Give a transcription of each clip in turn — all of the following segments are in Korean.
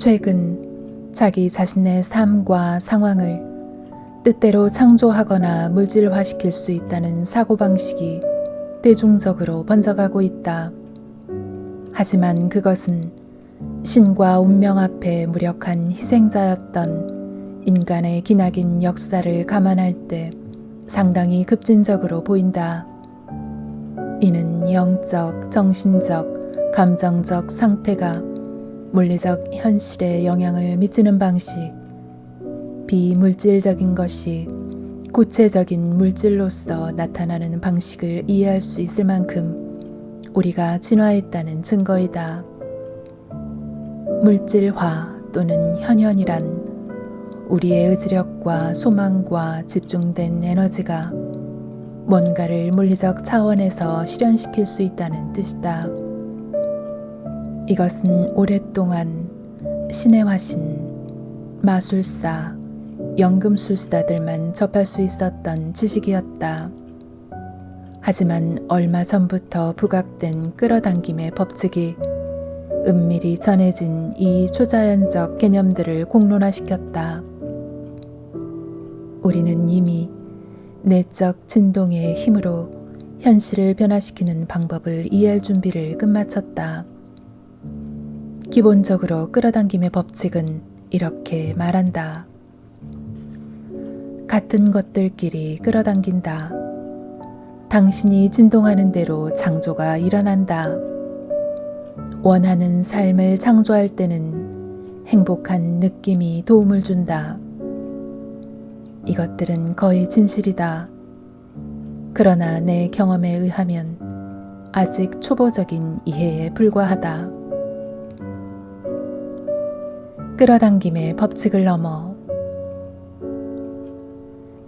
최근 자기 자신의 삶과 상황을 뜻대로 창조하거나 물질화시킬 수 있다는 사고방식이 대중적으로 번져가고 있다. 하지만 그것은 신과 운명 앞에 무력한 희생자였던 인간의 기나긴 역사를 감안할 때 상당히 급진적으로 보인다. 이는 영적, 정신적, 감정적 상태가 물리적 현실에 영향을 미치는 방식, 비물질적인 것이 구체적인 물질로서 나타나는 방식을 이해할 수 있을 만큼 우리가 진화했다는 증거이다. 물질화 또는 현현이란 우리의 의지력과 소망과 집중된 에너지가 뭔가를 물리적 차원에서 실현시킬 수 있다는 뜻이다. 이것은 오랫동안 신의 화신, 마술사, 연금술사들만 접할 수 있었던 지식이었다. 하지만 얼마 전부터 부각된 끌어당김의 법칙이 은밀히 전해진 이 초자연적 개념들을 공론화시켰다. 우리는 이미 내적 진동의 힘으로 현실을 변화시키는 방법을 이해할 준비를 끝마쳤다. 기본적으로 끌어당김의 법칙은 이렇게 말한다. 같은 것들끼리 끌어당긴다. 당신이 진동하는 대로 창조가 일어난다. 원하는 삶을 창조할 때는 행복한 느낌이 도움을 준다. 이것들은 거의 진실이다. 그러나 내 경험에 의하면 아직 초보적인 이해에 불과하다. 끌어당김의 법칙을 넘어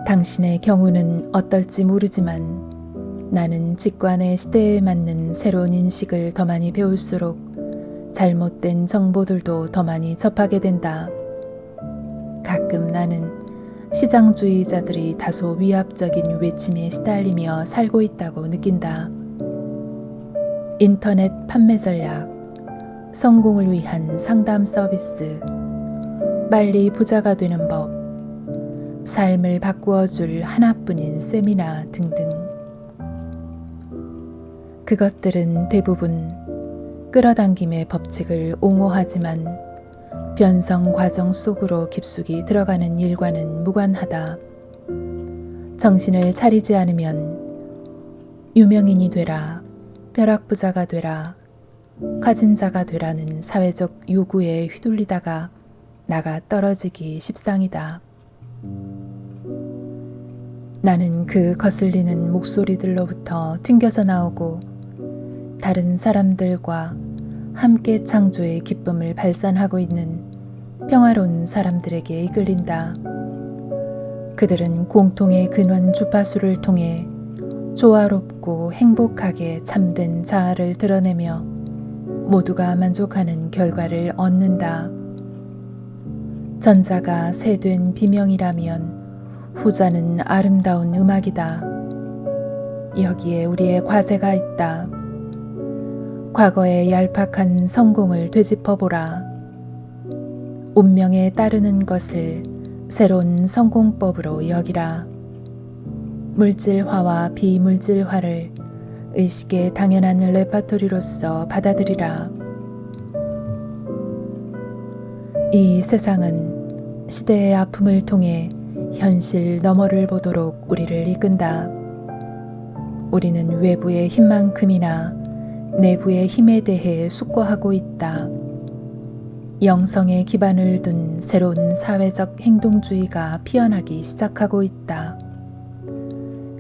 당신의 경우는 어떨지 모르지만 나는 직관의 시대에 맞는 새로운 인식을 더 많이 배울수록 잘못된 정보들도 더 많이 접하게 된다. 가끔 나는 시장주의자들이 다소 위압적인 외침에 시달리며 살고 있다고 느낀다. 인터넷 판매 전략, 성공을 위한 상담 서비스, 빨리 부자가 되는 법, 삶을 바꾸어줄 하나뿐인 세미나 등등. 그것들은 대부분 끌어당김의 법칙을 옹호하지만 변성 과정 속으로 깊숙이 들어가는 일과는 무관하다. 정신을 차리지 않으면 유명인이 되라, 벼락부자가 되라, 가진 자가 되라는 사회적 요구에 휘둘리다가 나가 떨어지기 십상이다. 나는 그 거슬리는 목소리들로부터 튕겨져 나오고 다른 사람들과 함께 창조의 기쁨을 발산하고 있는 평화로운 사람들에게 이끌린다. 그들은 공통의 근원 주파수를 통해 조화롭고 행복하게 참된 자아를 드러내며 모두가 만족하는 결과를 얻는다. 전자가 새된 비명이라면 후자는 아름다운 음악이다. 여기에 우리의 과제가 있다. 과거의 얄팍한 성공을 되짚어보라. 운명에 따르는 것을 새로운 성공법으로 여기라. 물질화와 비물질화를 의식의 당연한 레파토리로서 받아들이라. 이 세상은 시대의 아픔을 통해 현실 너머를 보도록 우리를 이끈다. 우리는 외부의 힘만큼이나 내부의 힘에 대해 숙고하고 있다. 영성에 기반을 둔 새로운 사회적 행동주의가 피어나기 시작하고 있다.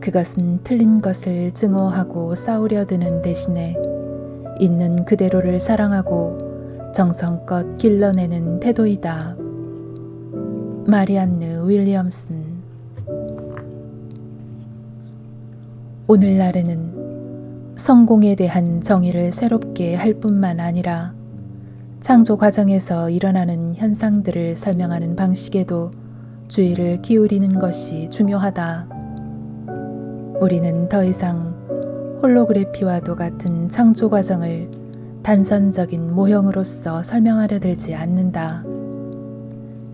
그것은 틀린 것을 증오하고 싸우려 드는 대신에 있는 그대로를 사랑하고 정성껏 길러내는 태도이다. 마리안느 윌리엄슨. 오늘날에는 성공에 대한 정의를 새롭게 할 뿐만 아니라 창조 과정에서 일어나는 현상들을 설명하는 방식에도 주의를 기울이는 것이 중요하다. 우리는 더 이상 홀로그래피와도 같은 창조 과정을 단선적인 모형으로서 설명하려 들지 않는다.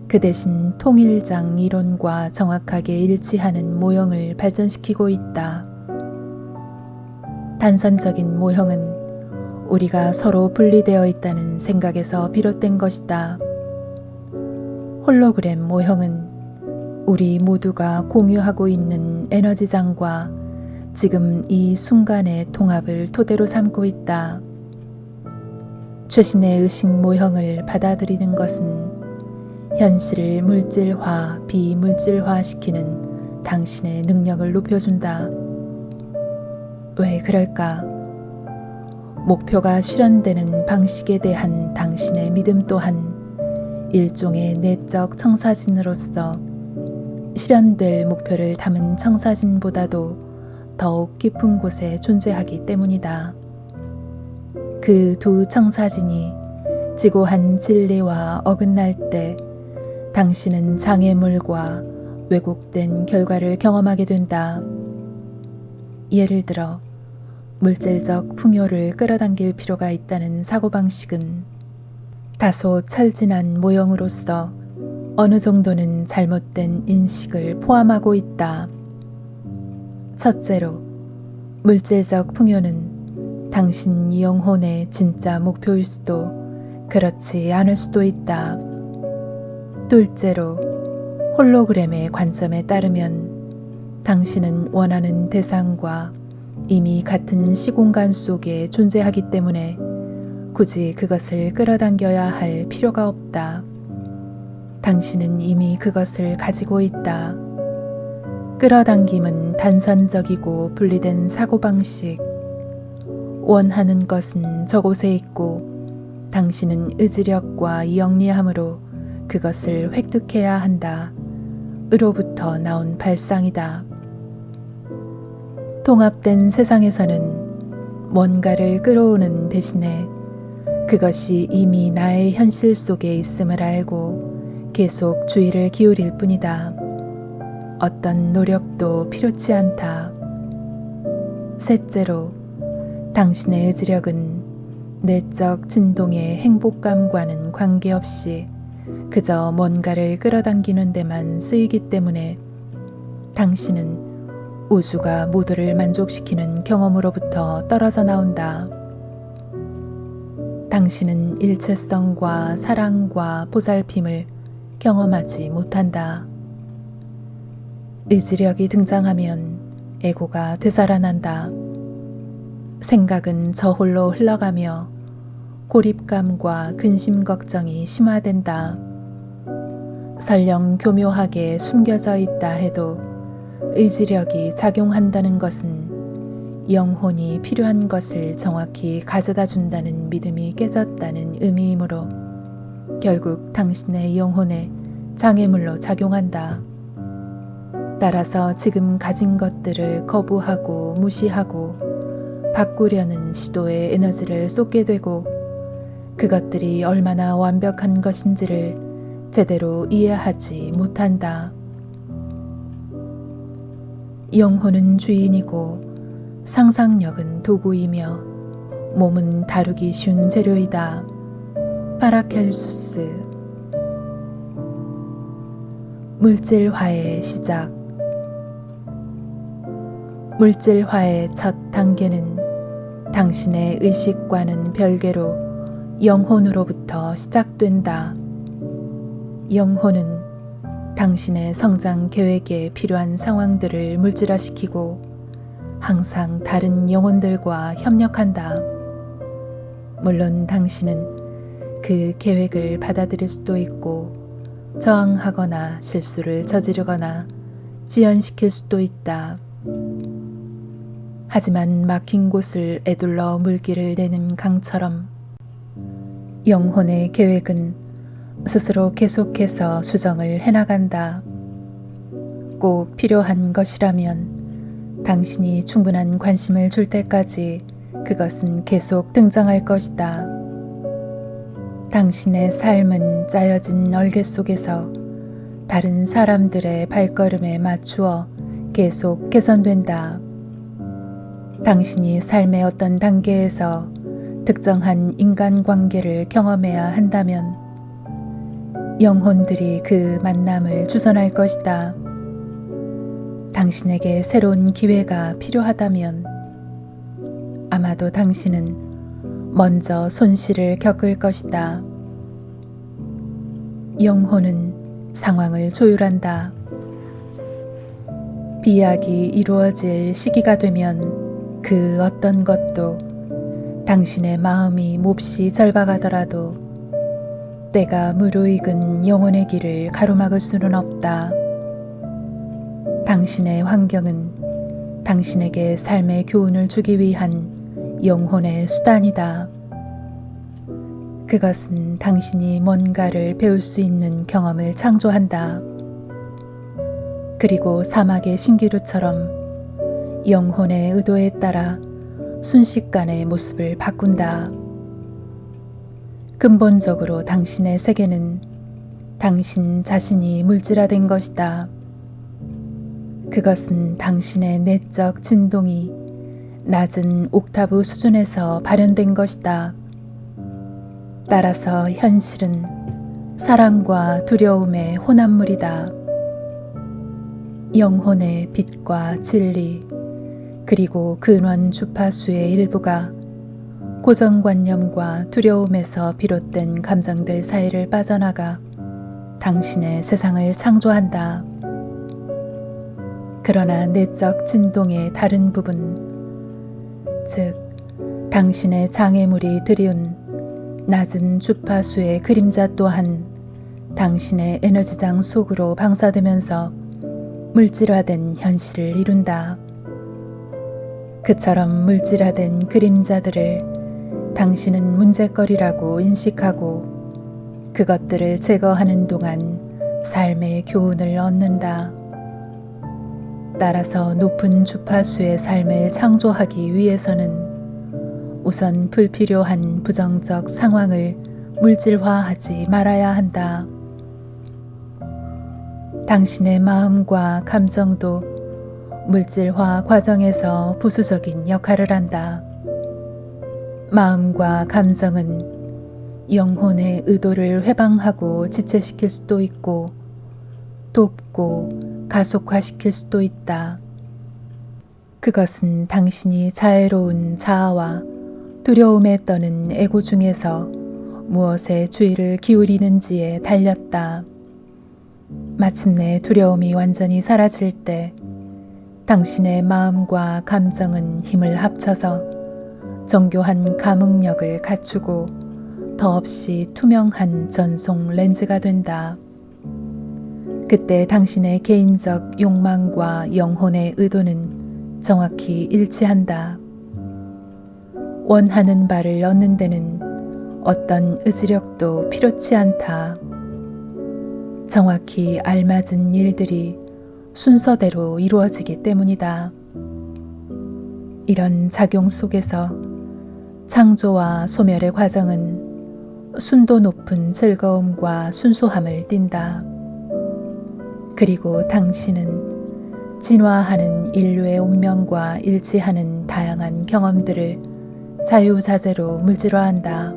그 대신 통일장 이론과 정확하게 일치하는 모형을 발전시키고 있다. 단선적인 모형은 우리가 서로 분리되어 있다는 생각에서 비롯된 것이다. 홀로그램 모형은 우리 모두가 공유하고 있는 에너지장과 지금 이 순간의 통합을 토대로 삼고 있다. 최신의 의식 모형을 받아들이는 것은 현실을 물질화, 비물질화 시키는 당신의 능력을 높여준다. 왜 그럴까? 목표가 실현되는 방식에 대한 당신의 믿음 또한 일종의 내적 청사진으로서 실현될 목표를 담은 청사진보다도 더욱 깊은 곳에 존재하기 때문이다. 그 두 청사진이 지고한 진리와 어긋날 때 당신은 장애물과 왜곡된 결과를 경험하게 된다. 예를 들어 물질적 풍요를 끌어당길 필요가 있다는 사고방식은 다소 철진한 모형으로서 어느 정도는 잘못된 인식을 포함하고 있다. 첫째로, 물질적 풍요는 당신 영혼의 진짜 목표일 수도 그렇지 않을 수도 있다. 둘째로, 홀로그램의 관점에 따르면 당신은 원하는 대상과 이미 같은 시공간 속에 존재하기 때문에 굳이 그것을 끌어당겨야 할 필요가 없다. 당신은 이미 그것을 가지고 있다. 끌어당김은 단선적이고 분리된 사고방식. 원하는 것은 저곳에 있고 당신은 의지력과 영리함으로 그것을 획득해야 한다. 으로부터 나온 발상이다. 통합된 세상에서는 뭔가를 끌어오는 대신에 그것이 이미 나의 현실 속에 있음을 알고 계속 주의를 기울일 뿐이다. 어떤 노력도 필요치 않다. 셋째로, 당신의 의지력은 내적 진동의 행복감과는 관계없이 그저 뭔가를 끌어당기는 데만 쓰이기 때문에 당신은 우주가 모두를 만족시키는 경험으로부터 떨어져 나온다. 당신은 일체성과 사랑과 보살핌을 경험하지 못한다. 의지력이 등장하면 에고가 되살아난다. 생각은 저홀로 흘러가며 고립감과 근심 걱정이 심화된다. 설령 교묘하게 숨겨져 있다 해도 의지력이 작용한다는 것은 영혼이 필요한 것을 정확히 가져다 준다는 믿음이 깨졌다는 의미이므로 결국 당신의 영혼에 장애물로 작용한다. 따라서 지금 가진 것들을 거부하고 무시하고 바꾸려는 시도에 에너지를 쏟게 되고 그것들이 얼마나 완벽한 것인지를 제대로 이해하지 못한다. 영혼은 주인이고 상상력은 도구이며 몸은 다루기 쉬운 재료이다. 파라켈수스. 물질화의 시작. 물질화의 첫 단계는 당신의 의식과는 별개로 영혼으로부터 시작된다. 영혼은 당신의 성장 계획에 필요한 상황들을 물질화시키고 항상 다른 영혼들과 협력한다. 물론 당신은 그 계획을 받아들일 수도 있고 저항하거나 실수를 저지르거나 지연시킬 수도 있다. 하지만 막힌 곳을 에둘러 물기를 내는 강처럼 영혼의 계획은 스스로 계속해서 수정을 해나간다. 꼭 필요한 것이라면 당신이 충분한 관심을 줄 때까지 그것은 계속 등장할 것이다. 당신의 삶은 짜여진 얼개 속에서 다른 사람들의 발걸음에 맞추어 계속 개선된다. 당신이 삶의 어떤 단계에서 특정한 인간관계를 경험해야 한다면 영혼들이 그 만남을 주선할 것이다. 당신에게 새로운 기회가 필요하다면 아마도 당신은 먼저 손실을 겪을 것이다. 영혼은 상황을 조율한다. 비약이 이루어질 시기가 되면 그 어떤 것도 당신의 마음이 몹시 절박하더라도 때가 무르익은 영혼의 길을 가로막을 수는 없다. 당신의 환경은 당신에게 삶의 교훈을 주기 위한 영혼의 수단이다. 그것은 당신이 뭔가를 배울 수 있는 경험을 창조한다. 그리고 사막의 신기루처럼 영혼의 의도에 따라 순식간에 모습을 바꾼다. 근본적으로 당신의 세계는 당신 자신이 물질화된 것이다. 그것은 당신의 내적 진동이 낮은 옥타브 수준에서 발현된 것이다. 따라서 현실은 사랑과 두려움의 혼합물이다. 영혼의 빛과 진리, 그리고 근원 주파수의 일부가 고정관념과 두려움에서 비롯된 감정들 사이를 빠져나가 당신의 세상을 창조한다. 그러나 내적 진동의 다른 부분, 즉 당신의 장애물이 들이운 낮은 주파수의 그림자 또한 당신의 에너지장 속으로 방사되면서 물질화된 현실을 이룬다. 그처럼 물질화된 그림자들을 당신은 문제거리라고 인식하고 그것들을 제거하는 동안 삶의 교훈을 얻는다. 따라서 높은 주파수의 삶을 창조하기 위해서는 우선 불필요한 부정적 상황을 물질화하지 말아야 한다. 당신의 마음과 감정도 물질화 과정에서 부수적인 역할을 한다. 마음과 감정은 영혼의 의도를 회방하고 지체시킬 수도 있고 돕고 가속화시킬 수도 있다. 그것은 당신이 자애로운 자아와 두려움에 떠는 에고 중에서 무엇에 주의를 기울이는지에 달렸다. 마침내 두려움이 완전히 사라질 때 당신의 마음과 감정은 힘을 합쳐서 정교한 감응력을 갖추고 더없이 투명한 전송 렌즈가 된다. 그때 당신의 개인적 욕망과 영혼의 의도는 정확히 일치한다. 원하는 바를 얻는 데는 어떤 의지력도 필요치 않다. 정확히 알맞은 일들이 순서대로 이루어지기 때문이다. 이런 작용 속에서 창조와 소멸의 과정은 순도 높은 즐거움과 순수함을 띈다. 그리고 당신은 진화하는 인류의 운명과 일치하는 다양한 경험들을 자유자재로 물질화한다.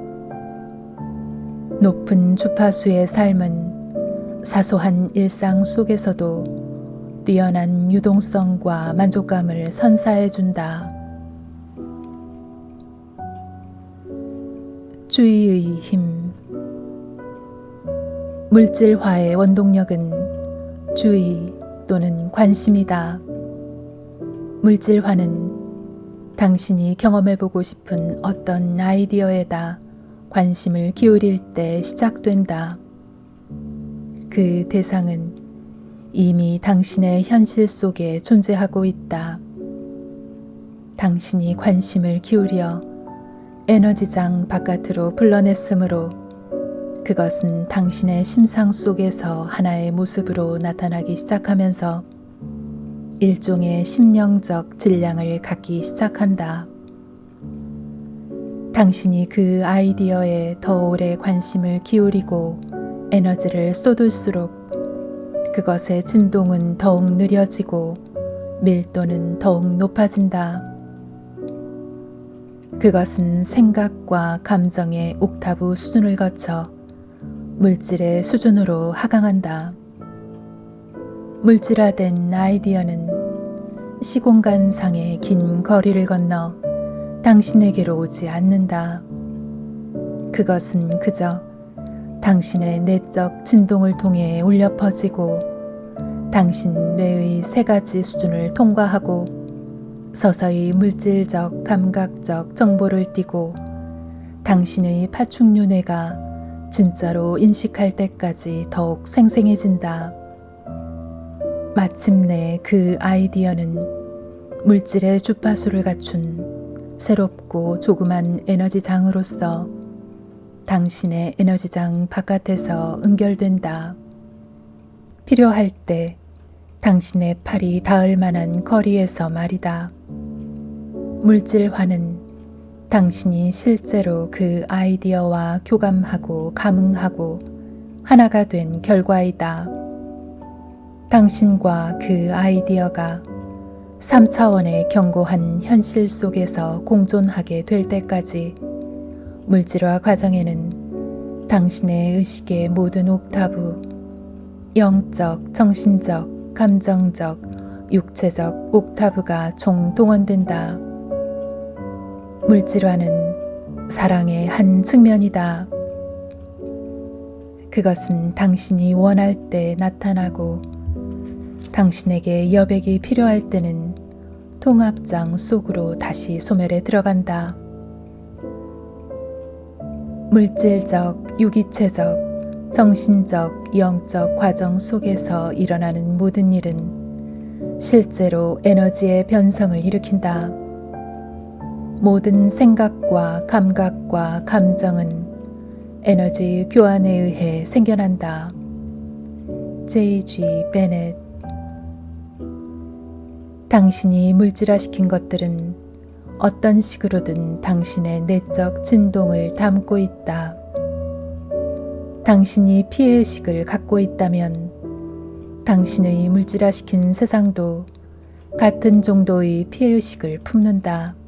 높은 주파수의 삶은 사소한 일상 속에서도 뛰어난 유동성과 만족감을 선사해준다. 주의의 힘. 물질화의 원동력은 주의 또는 관심이다. 물질화는 당신이 경험해보고 싶은 어떤 아이디어에다 관심을 기울일 때 시작된다. 그 대상은 이미 당신의 현실 속에 존재하고 있다. 당신이 관심을 기울여 에너지장 바깥으로 불러냈으므로 그것은 당신의 심상 속에서 하나의 모습으로 나타나기 시작하면서 일종의 심령적 질량을 갖기 시작한다. 당신이 그 아이디어에 더 오래 관심을 기울이고 에너지를 쏟을수록 그것의 진동은 더욱 느려지고 밀도는 더욱 높아진다. 그것은 생각과 감정의 옥타브 수준을 거쳐 물질의 수준으로 하강한다. 물질화된 아이디어는 시공간상의 긴 거리를 건너 당신에게로 오지 않는다. 그것은 그저 당신의 내적 진동을 통해 울려 퍼지고 당신 뇌의 세 가지 수준을 통과하고 서서히 물질적, 감각적 정보를 띠고 당신의 파충류 뇌가 진짜로 인식할 때까지 더욱 생생해진다. 마침내 그 아이디어는 물질의 주파수를 갖춘 새롭고 조그만 에너지장으로서 당신의 에너지장 바깥에서 응결된다. 필요할 때 당신의 팔이 닿을 만한 거리에서 말이다. 물질화는 당신이 실제로 그 아이디어와 교감하고 감응하고 하나가 된 결과이다. 당신과 그 아이디어가 3차원의 견고한 현실 속에서 공존하게 될 때까지 물질화 과정에는 당신의 의식의 모든 옥타브, 영적, 정신적, 감정적, 육체적 옥타브가 총동원된다. 물질화는 사랑의 한 측면이다. 그것은 당신이 원할 때 나타나고 당신에게 여백이 필요할 때는 통합장 속으로 다시 소멸해 들어간다. 물질적, 유기체적, 정신적, 영적 과정 속에서 일어나는 모든 일은 실제로 에너지의 변성을 일으킨다. 모든 생각과 감각과 감정은 에너지 교환에 의해 생겨난다. J.G. 베넷. 당신이 물질화시킨 것들은 어떤 식으로든 당신의 내적 진동을 담고 있다. 당신이 피해의식을 갖고 있다면 당신의 물질화시킨 세상도 같은 정도의 피해의식을 품는다.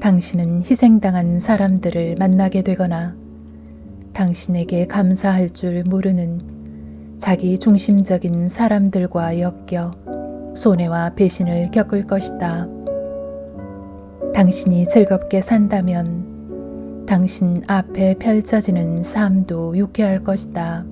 당신은 희생당한 사람들을 만나게 되거나 당신에게 감사할 줄 모르는 자기 중심적인 사람들과 엮여 손해와 배신을 겪을 것이다. 당신이 즐겁게 산다면 당신 앞에 펼쳐지는 삶도 유쾌할 것이다.